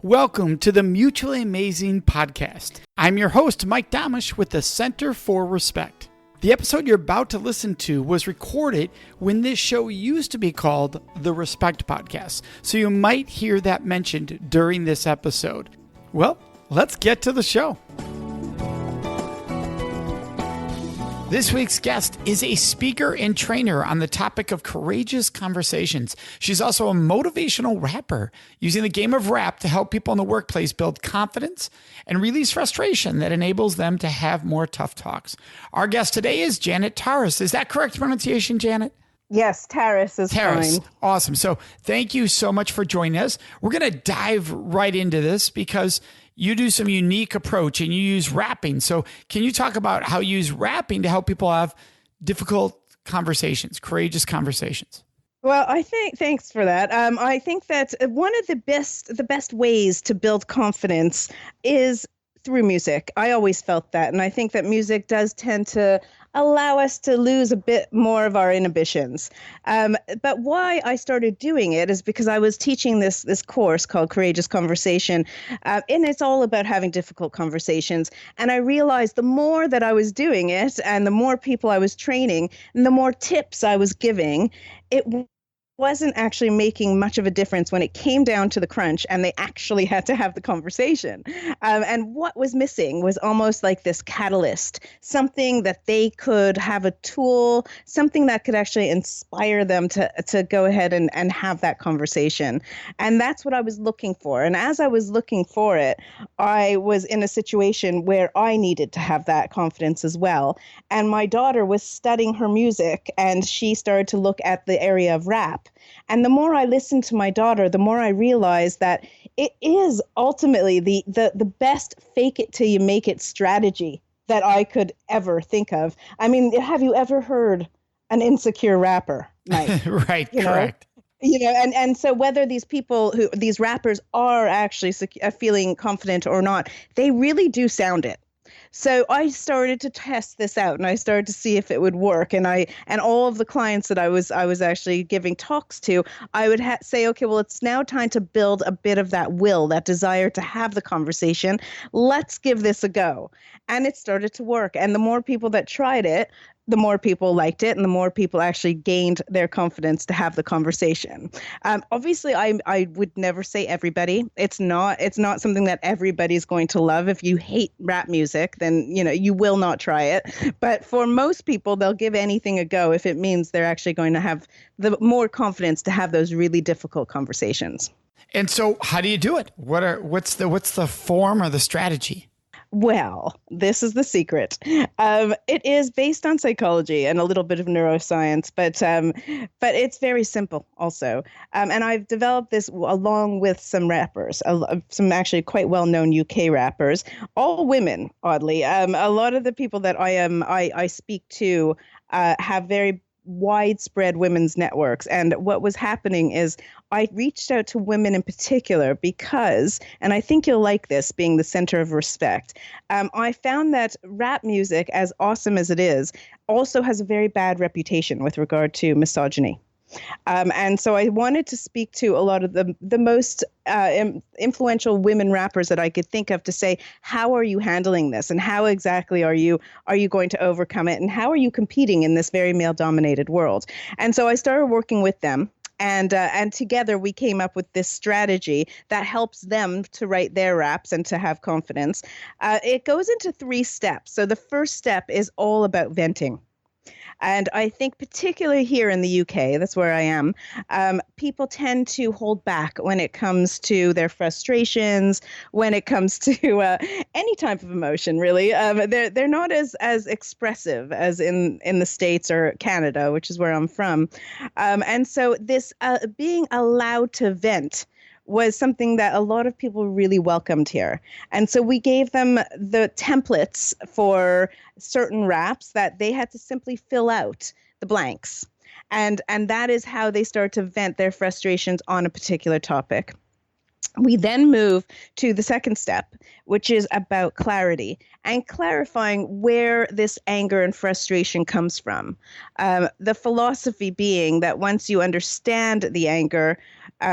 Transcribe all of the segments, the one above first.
Welcome to the Mutually Amazing Podcast. I'm your host, Mike Domish with the Center for Respect. The episode you're about to listen to was recorded when this show used to be called the Respect Podcast, so you might hear that mentioned during this episode. Well, let's get to the show. This week's guest is a speaker and trainer on the topic of courageous conversations. She's also a motivational rapper, using the game of rap to help people in the workplace build confidence and release frustration that enables them to have more tough talks. Our guest today is Janet Taras. Is that correct pronunciation, Janet? Yes, Taras is fine. Awesome. So thank you so much for joining us. We're going to dive right into this because you do some unique approach and you use rapping. So can you talk about how you use rapping to help people have difficult conversations, courageous conversations? Well, thanks for that. I think that one of the best ways to build confidence is through music. I always felt that. And I think that music does tend to allow us to lose a bit more of our inhibitions. But why I started doing it is because I was teaching this course called Courageous Conversation, and it's all about having difficult conversations. And I realized the more that I was doing it and the more people I was training and the more tips I was giving, it wasn't actually making much of a difference when it came down to the crunch and they actually had to have the conversation. And what was missing was almost like this catalyst, something that they could have a tool, something that could actually inspire them to go ahead and have that conversation. And that's what I was looking for. And as I was looking for it, I was in a situation where I needed to have that confidence as well. And my daughter was studying her music and she started to look at the area of rap. And the more I listened to my daughter, the more I realized that it is ultimately the best fake it till you make it strategy that I could ever think of. I mean, have you ever heard an insecure rapper, Mike? Right, correct. And so whether these rappers are actually feeling confident or not, they really do sound it. So I started to test this out and I started to see if it would work. And all of the clients that I was actually giving talks to, I would say, okay, well, it's now time to build a bit of that will, that desire to have the conversation. Let's give this a go. And it started to work. And the more people that tried it, the more people liked it and the more people actually gained their confidence to have the conversation. Obviously, I would never say everybody. It's not something that everybody's going to love. If you hate rap music, then, you will not try it. But for most people, they'll give anything a go if it means they're actually going to have the more confidence to have those really difficult conversations. And so how do you do it? What's the form or the strategy? Well, this is the secret. It is based on psychology and a little bit of neuroscience, but it's very simple also. And I've developed this along with some rappers, some actually quite well-known UK rappers, all women, oddly. A lot of the people that I speak to have very widespread women's networks. And what was happening is I reached out to women in particular because, and I think you'll like this being the center of respect, I found that rap music, as awesome as it is, also has a very bad reputation with regard to misogyny. And so I wanted to speak to a lot of the most influential women rappers that I could think of to say, how are you handling this? And how exactly are you going to overcome it? And how are you competing in this very male-dominated world? And so I started working with them. And together we came up with this strategy that helps them to write their raps and to have confidence. It goes into 3 steps. So the first step is all about venting. And I think particularly here in the UK, that's where I am, people tend to hold back when it comes to their frustrations, when it comes to any type of emotion, really. They're not as expressive as in the States or Canada, which is where I'm from. And so this being allowed to vent was something that a lot of people really welcomed here. And so we gave them the templates for certain raps that they had to simply fill out the blanks. And that is how they start to vent their frustrations on a particular topic. We then move to the second step, which is about clarity and clarifying where this anger and frustration comes from. The philosophy being that once you understand the anger,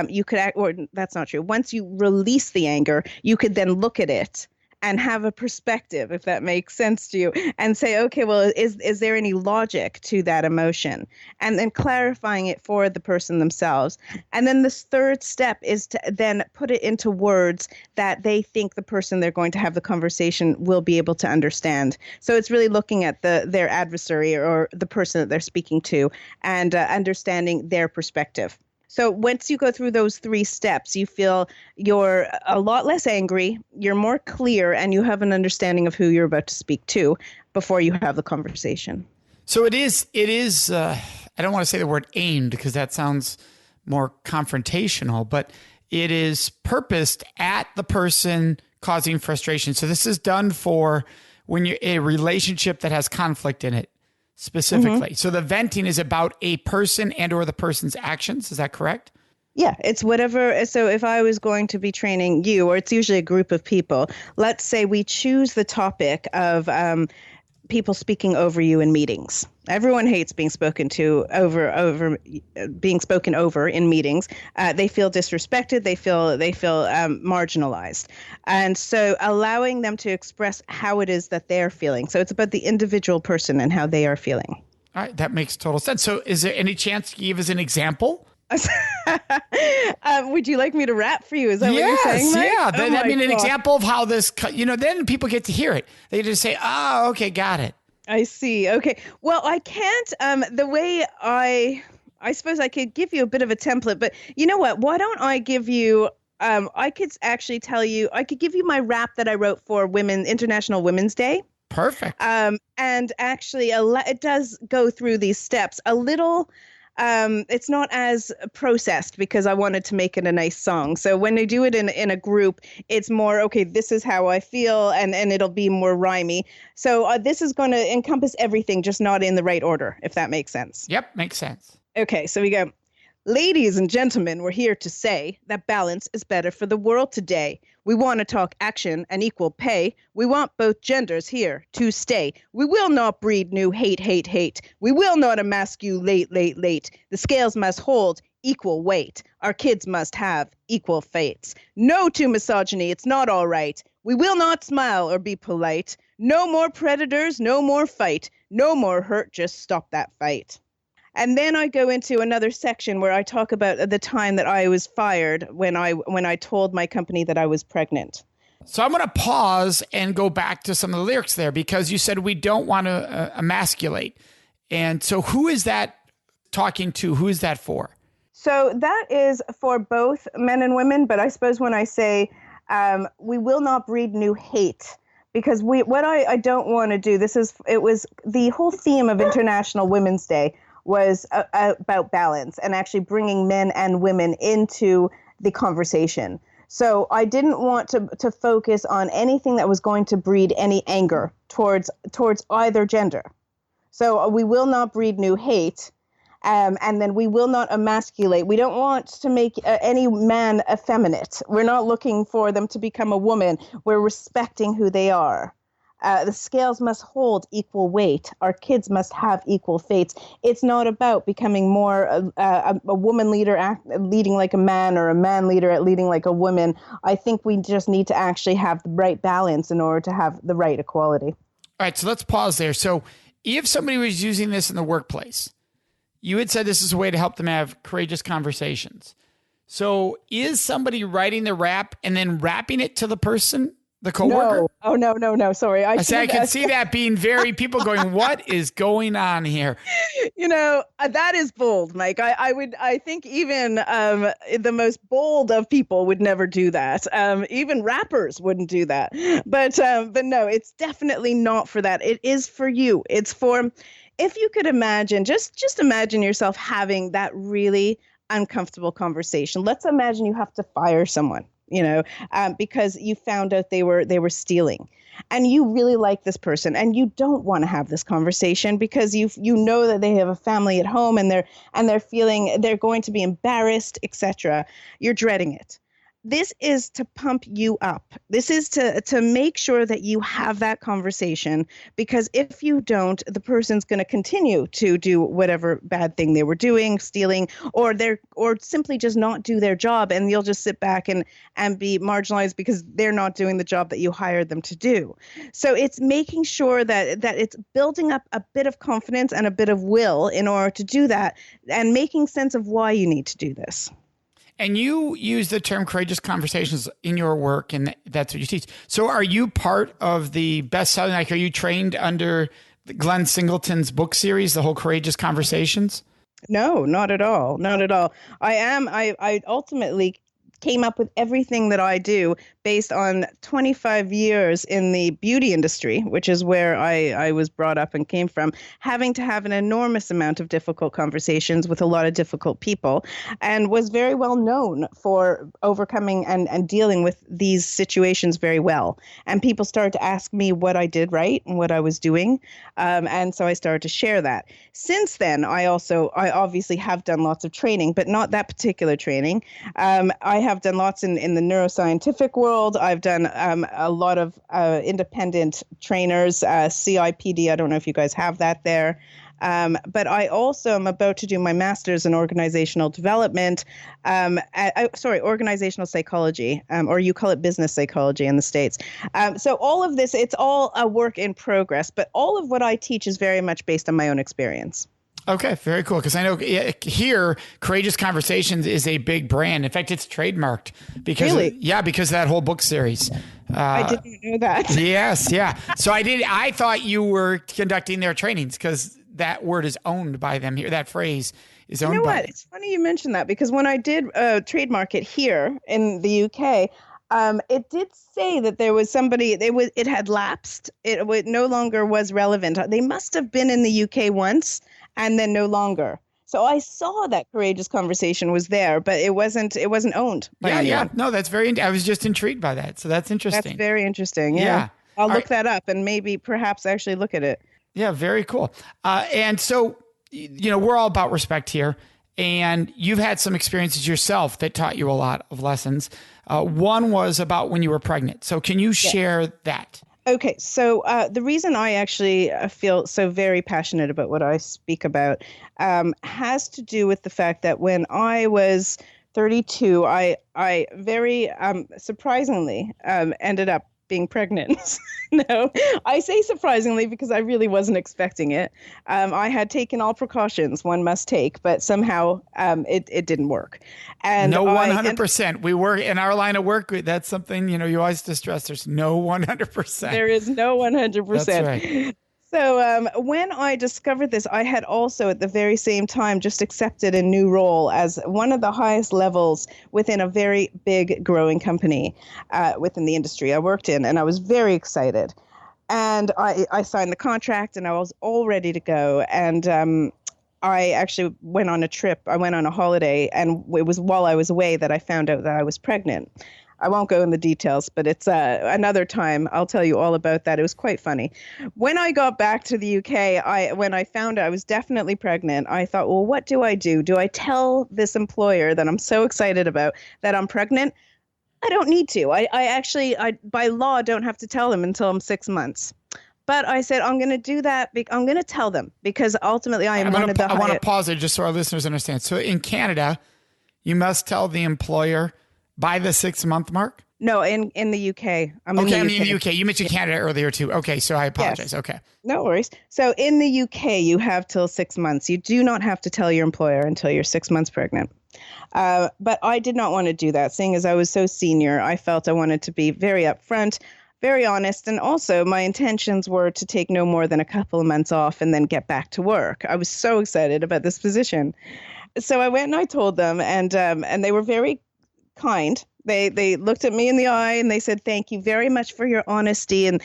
you could act, or that's not true. Once you release the anger, you could then look at it and have a perspective, if that makes sense to you, and say, okay, well, is there any logic to that emotion? And then clarifying it for the person themselves. And then this third step is to then put it into words that they think the person they're going to have the conversation will be able to understand. So it's really looking at their adversary or the person that they're speaking to and understanding their perspective. So once you go through those 3 steps, you feel you're a lot less angry, you're more clear, and you have an understanding of who you're about to speak to before you have the conversation. So it is, I don't want to say the word aimed because that sounds more confrontational, but it is purposed at the person causing frustration. So this is done for when you're in a relationship that has conflict in it. Specifically. Mm-hmm. So the venting is about a person and or the person's actions. Is that correct? Yeah, it's whatever. So if I was going to be training you, or it's usually a group of people, let's say we choose the topic of people speaking over you in meetings. Everyone hates being spoken to being spoken over in meetings. They feel disrespected. They feel marginalized. And so allowing them to express how it is that they're feeling. So it's about the individual person and how they are feeling. All right. That makes total sense. So is there any chance you give us an example? Would you like me to rap for you? Is that what you're saying, Mike? Yeah. An example of how this, then people get to hear it. They just say, oh, okay, got it. I see. Okay. Well, I can't, the way I suppose I could give you a bit of a template, but you know what? Why don't I give you, I could actually tell you, I could give you my rap that I wrote for International Women's Day. Perfect. And actually it does go through these steps a little. It's not as processed because I wanted to make it a nice song. So when they do it in a group, it's more, okay, this is how I feel, and it'll be more rhymey. So this is going to encompass everything, just not in the right order, if that makes sense. Yep, makes sense. Okay, so we go. Ladies and gentlemen, we're here to say that balance is better for the world today. We want to talk action and equal pay. We want both genders here to stay. We will not breed new hate, hate, hate. We will not emasculate, late, late. The scales must hold equal weight. Our kids must have equal fates. No to misogyny, it's not all right. We will not smile or be polite. No more predators, no more fight. No more hurt, just stop that fight. And then I go into another section where I talk about the time that I was fired when I told my company that I was pregnant. So I'm going to pause and go back to some of the lyrics there because you said we don't want to emasculate. And so who is that talking to? Who is that for? So that is for both men and women. But I suppose when I say we will not breed new hate, because what I don't want to do, it was the whole theme of International Women's Day was about balance and actually bringing men and women into the conversation. So I didn't want to focus on anything that was going to breed any anger towards either gender. So we will not breed new hate, and then we will not emasculate. We don't want to make any man effeminate. We're not looking for them to become a woman. We're respecting who they are. The scales must hold equal weight. Our kids must have equal fates. It's not about becoming more a woman leader leading like a man or a man leader at leading like a woman. I think we just need to actually have the right balance in order to have the right equality. All right, so let's pause there. So if somebody was using this in the workplace, you had said this is a way to help them have courageous conversations. So is somebody writing the rap and then rapping it to the person? The coworker? No. Oh, no. Sorry. I can see that being people going, what is going on here? That is bold, Mike. I think even the most bold of people would never do that. Even rappers wouldn't do that. But no, it's definitely not for that. It is for you. It's for, if you could imagine, just imagine yourself having that really uncomfortable conversation. Let's imagine you have to fire someone. Because you found out they were stealing, and you really like this person, and you don't want to have this conversation because you know that they have a family at home, and they're feeling they're going to be embarrassed, etc. You're dreading it, This is to pump you up. This is to make sure that you have that conversation, because if you don't, the person's going to continue to do whatever bad thing they were doing, stealing, or simply just not do their job, and you'll just sit back and be marginalized because they're not doing the job that you hired them to do. So it's making sure that it's building up a bit of confidence and a bit of will in order to do that, and making sense of why you need to do this. And you use the term courageous conversations in your work, and that's what you teach. So are you part of the best-selling, like, are you trained under Glen Singletons book series, the whole Courageous Conversations? No, not at all. Not at all. I ultimately came up with everything that I do based on 25 years in the beauty industry, which is where I was brought up and came from, having to have an enormous amount of difficult conversations with a lot of difficult people, and was very well known for overcoming and dealing with these situations very well. And people started to ask me what I did right and what I was doing. And so I started to share that. Since then, I obviously have done lots of training, but not that particular training. I have done lots in the neuroscientific world. I've done a lot of independent trainers, CIPD. I don't know if you guys have that there. But I also am about to do my master's in organizational development, organizational psychology, or you call it business psychology in the States. So all of this, it's all a work in progress, but all of what I teach is very much based on my own experience. Okay, very cool. Because I know here, Courageous Conversations is a big brand. In fact, it's trademarked because because of that whole book series. I didn't know that. Yes, yeah. So I thought you were conducting their trainings because that word is owned by them here. That phrase is owned by them. It's funny you mentioned that, because when I did trademark it here in the UK, it did say that there was somebody, it had lapsed. It no longer was relevant. They must have been in the UK once and then no longer. So I saw that Courageous Conversation was there, but it wasn't owned by anyone. Yeah. No, that's I was just intrigued by that. So that's interesting. That's very interesting. Yeah. I'll look that up and perhaps actually look at it. Yeah, very cool. And so, we're all about respect here. And you've had some experiences yourself that taught you a lot of lessons. One was about when you were pregnant. So can you share that? Okay, so the reason I actually feel so very passionate about what I speak about has to do with the fact that when I was 32, I very surprisingly ended up being pregnant. No, I say surprisingly because I really wasn't expecting it. I had taken all precautions one must take, but somehow it didn't work. And no 100%. We work in our line of work. That's something, you always stress. There's no 100%. There is no 100%. That's right. So when I discovered this, I had also at the very same time just accepted a new role as one of the highest levels within a very big growing company within the industry I worked in. And I was very excited. And I signed the contract and I was all ready to go. And I actually went on a trip. I went on a holiday, and it was while I was away that I found out that I was pregnant. I won't go in the details, but it's another time. I'll tell you all about that. It was quite funny. When I got back to the UK, when I found I was definitely pregnant, I thought, well, what do I do? Do I tell this employer that I'm so excited about that I'm pregnant? I don't need to. I actually, by law, don't have to tell them until I'm 6 months. But I said, I'm going to do that. I'm going to tell them because ultimately I want to pause it just so our listeners understand. So in Canada, you must tell the employer by the 6 month mark? No, in the UK. I'm in the UK. You mentioned Canada earlier too. Okay, so I apologize. Yes. Okay. No worries. So in the UK, you have till 6 months. You do not have to tell your employer until you're 6 months pregnant. But I did not want to do that. Seeing as I was so senior, I felt I wanted to be very upfront, very honest. And also my intentions were to take no more than a couple of months off and then get back to work. I was so excited about this position. So I went and I told them, and they were very kind. They looked at me in the eye and they said, thank you very much for your honesty, and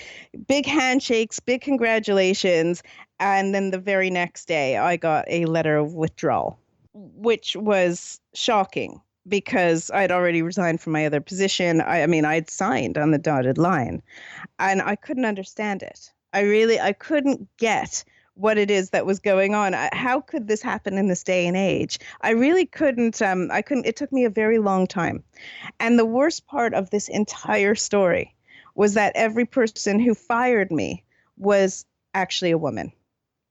big handshakes, big congratulations. And then the very next day I got a letter of withdrawal, which was shocking because I'd already resigned from my other position. I'd signed on the dotted line and I couldn't understand it. I couldn't get what it is that was going on. How could this happen in this day and age? I really couldn't. I couldn't. It took me a very long time. And the worst part of this entire story was that every person who fired me was actually a woman.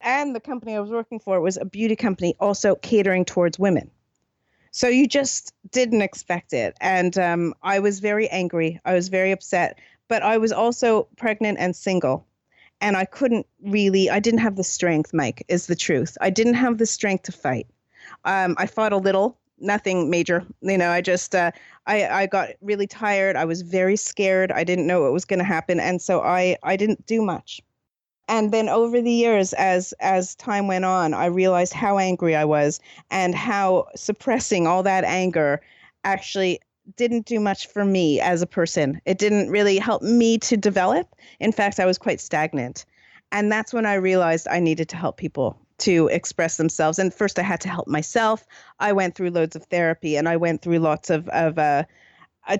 And the company I was working for was a beauty company also catering towards women. So you just didn't expect it. And I was very angry. I was very upset. But I was also pregnant and single. And I didn't have the strength, Mike, is the truth. I didn't have the strength to fight. I fought a little, nothing major. I got really tired. I was very scared. I didn't know what was going to happen. And so I didn't do much. And then over the years, as time went on, I realized how angry I was and how suppressing all that anger actually didn't do much for me as a person. It didn't really help me to develop. In fact, I was quite stagnant. And that's when I realized I needed to help people to express themselves. And first I had to help myself. I went through loads of therapy and I went through lots of a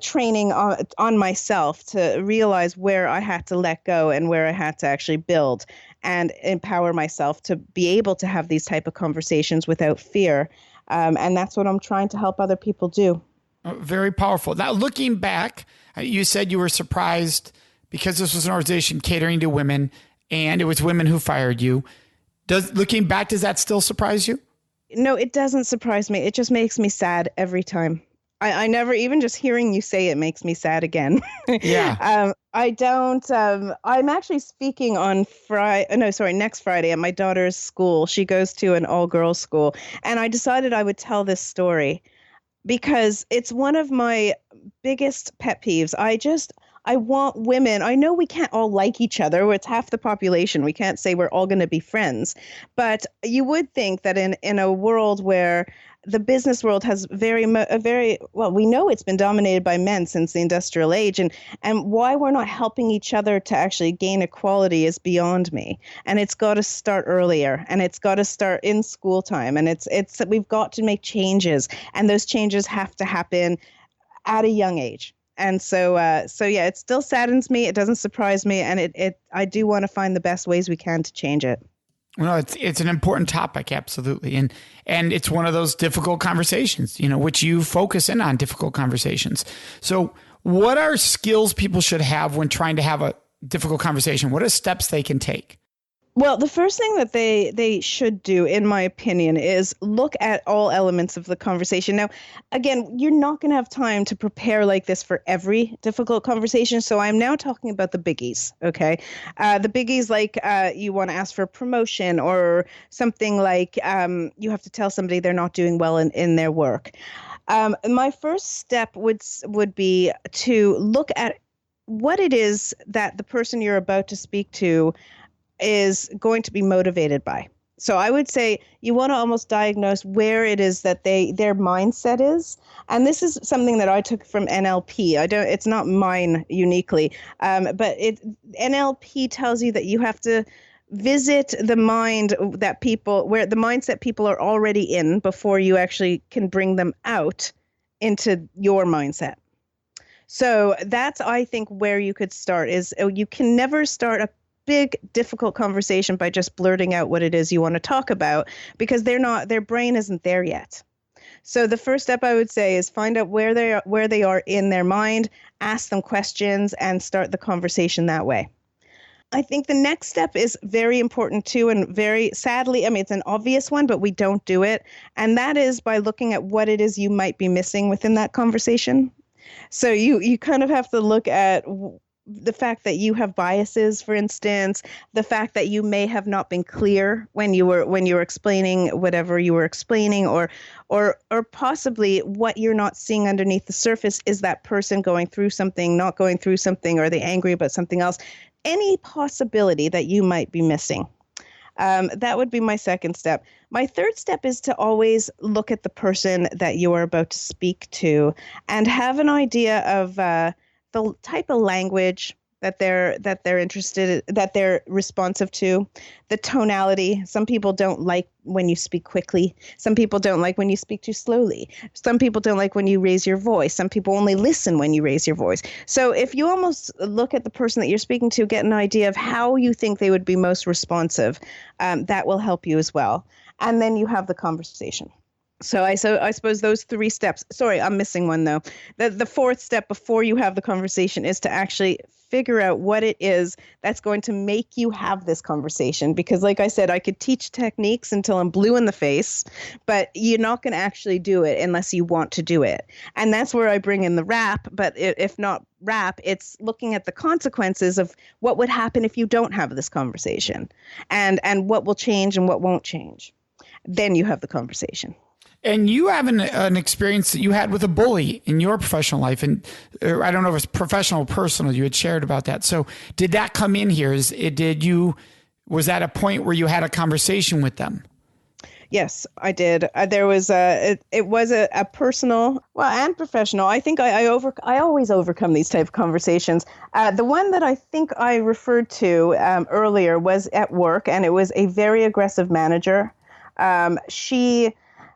training on myself to realize where I had to let go and where I had to actually build and empower myself to be able to have these type of conversations without fear. And that's what I'm trying to help other people do. Very powerful. Now, looking back, you said you were surprised because this was an organization catering to women and it was women who fired you. Looking back, does that still surprise you? No, it doesn't surprise me. It just makes me sad every time. I never, even just hearing you say it makes me sad again. Yeah. I don't, I'm actually speaking on next Friday at my daughter's school. She goes to an all-girls school. And I decided I would tell this story because it's one of my biggest pet peeves. I want women. I know we can't all like each other. It's half the population. We can't say we're all going to be friends. But you would think that in a world where the business world has we know it's been dominated by men since the industrial age, and why we're not helping each other to actually gain equality is beyond me. And it's got to start earlier, and it's got to start in school time, and it's we've got to make changes, and those changes have to happen at a young age. And so yeah, it still saddens me. It doesn't surprise me, and I do want to find the best ways we can to change it. Well, it's an important topic, absolutely, and it's one of those difficult conversations, which you focus in on, difficult conversations. So, what are skills people should have when trying to have a difficult conversation? What are steps they can take? Well, the first thing that they should do, in my opinion, is look at all elements of the conversation. Now, again, you're not going to have time to prepare like this for every difficult conversation. So I'm now talking about the biggies, okay? The biggies like you want to ask for a promotion or something like you have to tell somebody they're not doing well in their work. My first step would be to look at what it is that the person you're about to speak to is going to be motivated by. So I would say you want to almost diagnose where it is that their mindset is. And this is something that I took from NLP. It's not mine uniquely, but NLP tells you that you have to visit the mind where the mindset people are already in before you actually can bring them out into your mindset. So that's, I think, where you could start is you can never start a big, difficult conversation by just blurting out what it is you want to talk about because their brain isn't there yet. So the first step I would say is find out where they are in their mind, ask them questions, and start the conversation that way. I think the next step is very important too, and very sadly, it's an obvious one, but we don't do it. And that is by looking at what it is you might be missing within that conversation. So you kind of have to look at the fact that you have biases, for instance, the fact that you may have not been clear when you were explaining whatever you were explaining, or possibly what you're not seeing underneath the surface is that person going through something, not going through something, or are they angry about something else? Any possibility that you might be missing. That would be my second step. My third step is to always look at the person that you are about to speak to and have an idea of the type of language, that they're interested, that they're responsive to. The tonality. Some people don't like when you speak quickly. Some people don't like when you speak too slowly. Some people don't like when you raise your voice. Some people only listen when you raise your voice. So if you almost look at the person that you're speaking to, get an idea of how you think they would be most responsive, that will help you as well. And then you have the conversation. So I suppose those 3 steps. Sorry, I'm missing one though. The fourth step before you have the conversation is to actually figure out what it is that's going to make you have this conversation. Because like I said, I could teach techniques until I'm blue in the face, but you're not going to actually do it unless you want to do it. And that's where I bring in the rap. But if not rap, it's looking at the consequences of what would happen if you don't have this conversation, and what will change and what won't change. Then you have the conversation. And you have an experience that you had with a bully in your professional life. And I don't know if it's professional or personal. You had shared about that. So did that come in here? Was that a point where you had a conversation with them? Yes, I did. There was it was a personal, well, and professional. I think I always overcome these type of conversations. The one that I think I referred to earlier was at work, and it was a very aggressive manager. She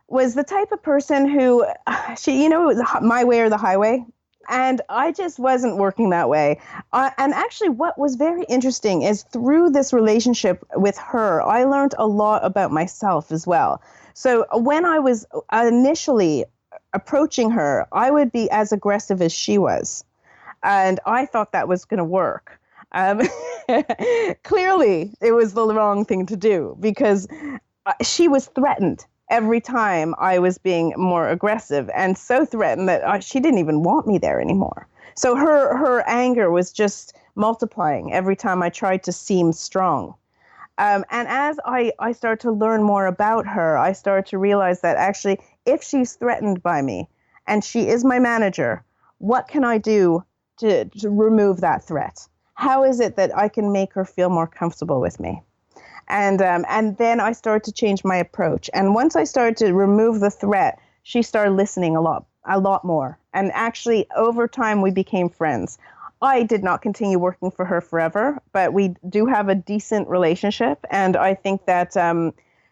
was the type of person who, it was my way or the highway. And I just wasn't working that way. And actually, what was very interesting is through this relationship with her, I learned a lot about myself as well. So when I was initially approaching her, I would be as aggressive as she was. And I thought that was going to work. Clearly, it was the wrong thing to do because she was threatened every time I was being more aggressive, and so threatened that she didn't even want me there anymore. So her anger was just multiplying every time I tried to seem strong. And as I started to learn more about her, I started to realize that actually, if she's threatened by me and she is my manager, what can I do to remove that threat? How is it that I can make her feel more comfortable with me? And then I started to change my approach. And once I started to remove the threat, she started listening a lot more. And actually, over time, we became friends. I did not continue working for her forever, but we do have a decent relationship. And I think that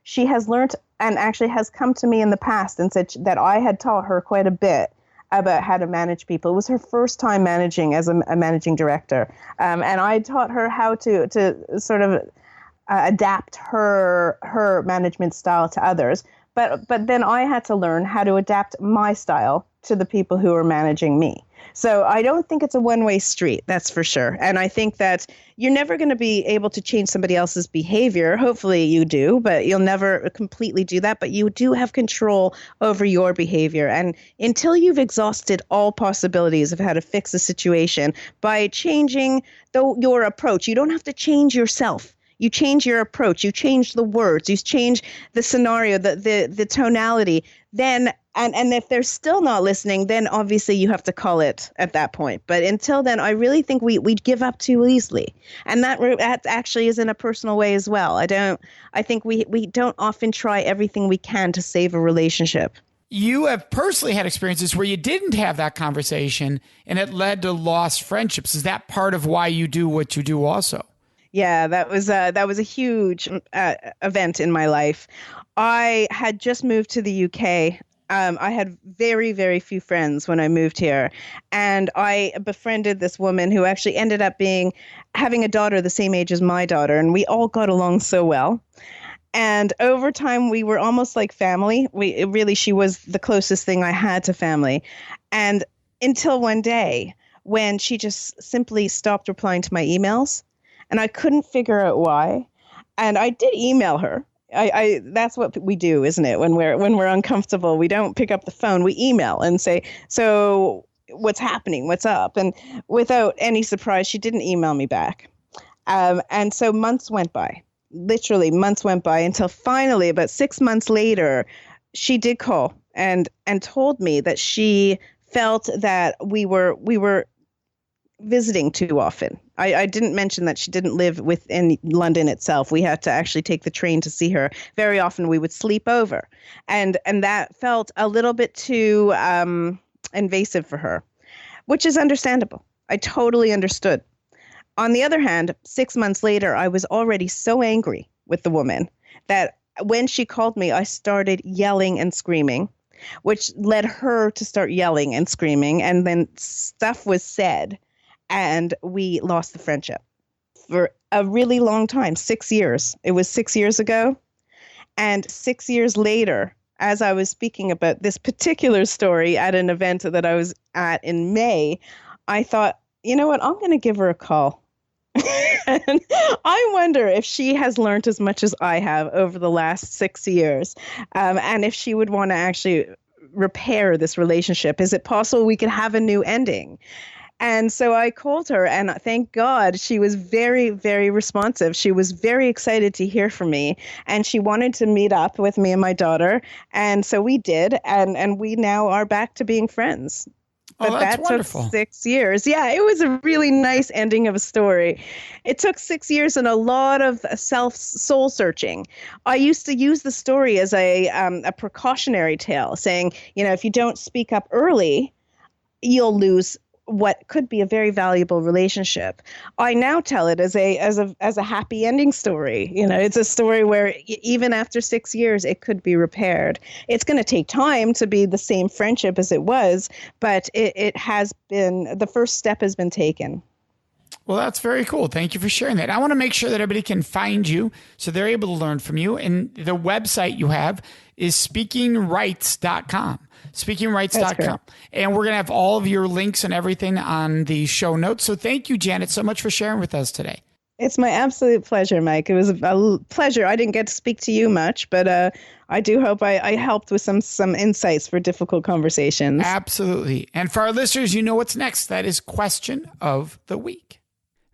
she has learned and actually has come to me in the past and said that I had taught her quite a bit about how to manage people. It was her first time managing as a managing director. And I taught her how to sort of adapt her management style to others. But then I had to learn how to adapt my style to the people who are managing me. So I don't think it's a one-way street, that's for sure. And I think that you're never going to be able to change somebody else's behavior. Hopefully you do, but you'll never completely do that. But you do have control over your behavior. And until you've exhausted all possibilities of how to fix a situation by changing your approach, you don't have to change yourself. You change your approach, you change the words, you change the scenario, the tonality. Then, and if they're still not listening, then obviously you have to call it at that point. But until then, I really think we'd give up too easily. And that actually is in a personal way as well. I think we don't often try everything we can to save a relationship. You have personally had experiences where you didn't have that conversation and it led to lost friendships. Is that part of why you do what you do also? Yeah, that was a huge event in my life. I had just moved to the UK. I had very, very few friends when I moved here. And I befriended this woman who actually ended up having a daughter the same age as my daughter. And we all got along so well. And over time, we were almost like family. She was the closest thing I had to family. And until one day when she just simply stopped replying to my emails. And I couldn't figure out why. And I did email her. That's what we do, isn't it? When we're uncomfortable, we don't pick up the phone. We email and say, so what's happening? What's up? And without any surprise, she didn't email me back. And so months went by, literally months went by until finally about 6 months later, she did call and told me that she felt that we were visiting too often. I didn't mention that she didn't live within London itself. We had to actually take the train to see her. Very often we would sleep over. And that felt a little bit too invasive for her, which is understandable. I totally understood. On the other hand, 6 months later, I was already so angry with the woman that when she called me, I started yelling and screaming, which led her to start yelling and screaming. And then stuff was said and we lost the friendship for a really long time, 6 years. It was 6 years ago. And 6 years later, as I was speaking about this particular story at an event that I was at in May, I thought, you know what, I'm going to give her a call. And I wonder if she has learned as much as I have over the last 6 years, and if she would want to actually repair this relationship. Is it possible we could have a new ending? And so I called her, and thank God she was very, very responsive. She was very excited to hear from me, and she wanted to meet up with me and my daughter. And so we did, and we now are back to being friends. But that's that wonderful. took 6 years. Yeah, it was a really nice ending of a story. It took 6 years and a lot of soul searching. I used to use the story as a precautionary tale, saying, you know, if you don't speak up early, you'll lose what could be a very valuable relationship. I now tell it as a happy ending story. You know, it's a story where even after 6 years, it could be repaired. It's going to take time to be the same friendship as it was, but it has been, the first step has been taken. Well, that's very cool. Thank you for sharing that. I want to make sure that everybody can find you so they're able to learn from you. And the website you have is speakingrights.com. Speakingrights.com. And we're going to have all of your links and everything on the show notes. So thank you, Janet, so much for sharing with us today. It's my absolute pleasure, Mike. It was a pleasure. I didn't get to speak to you much, but I do hope I helped with some insights for difficult conversations. Absolutely. And for our listeners, you know what's next. That is question of the week.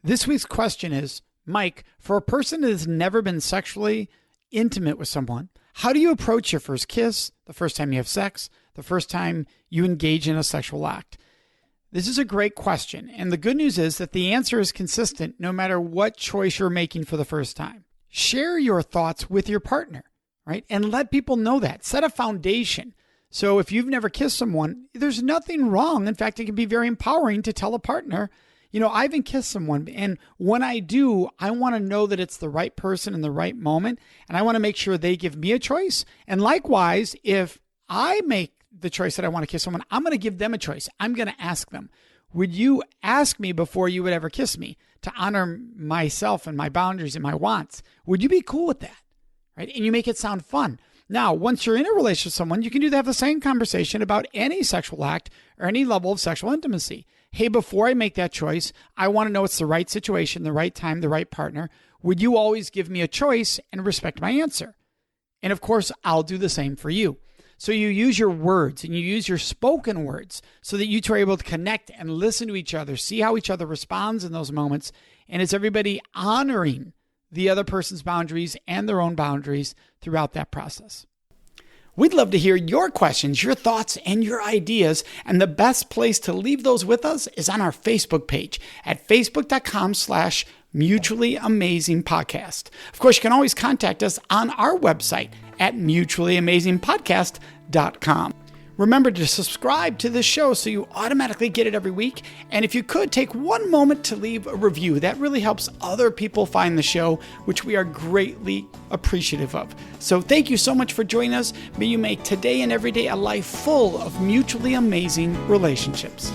This week's question is, Mike, for a person that has never been sexually intimate with someone, how do you approach your first kiss, the first time you have sex, the first time you engage in a sexual act? This is a great question. And the good news is that the answer is consistent no matter what choice you're making for the first time. Share your thoughts with your partner, right? And let people know that. Set a foundation. So if you've never kissed someone, there's nothing wrong. In fact, it can be very empowering to tell a partner, you know, I haven't kissed someone, and when I do, I want to know that it's the right person in the right moment, and I want to make sure they give me a choice. And likewise, if I make the choice that I want to kiss someone, I'm going to give them a choice. I'm going to ask them, would you ask me before you would ever kiss me to honor myself and my boundaries and my wants? Would you be cool with that? Right? And you make it sound fun. Now, once you're in a relationship with someone, you can have the same conversation about any sexual act or any level of sexual intimacy. Hey, before I make that choice, I want to know it's the right situation, the right time, the right partner. Would you always give me a choice and respect my answer? And of course, I'll do the same for you. So you use your words and you use your spoken words so that you two are able to connect and listen to each other, see how each other responds in those moments. And it's everybody honoring the other person's boundaries and their own boundaries throughout that process. We'd love to hear your questions, your thoughts, and your ideas. And the best place to leave those with us is on our Facebook page at facebook.com/Mutually Amazing Podcast. Of course, you can always contact us on our website at mutuallyamazingpodcast.com. Remember to subscribe to this show so you automatically get it every week. And if you could, take one moment to leave a review. That really helps other people find the show, which we are greatly appreciative of. So thank you so much for joining us. May you make today and every day a life full of mutually amazing relationships.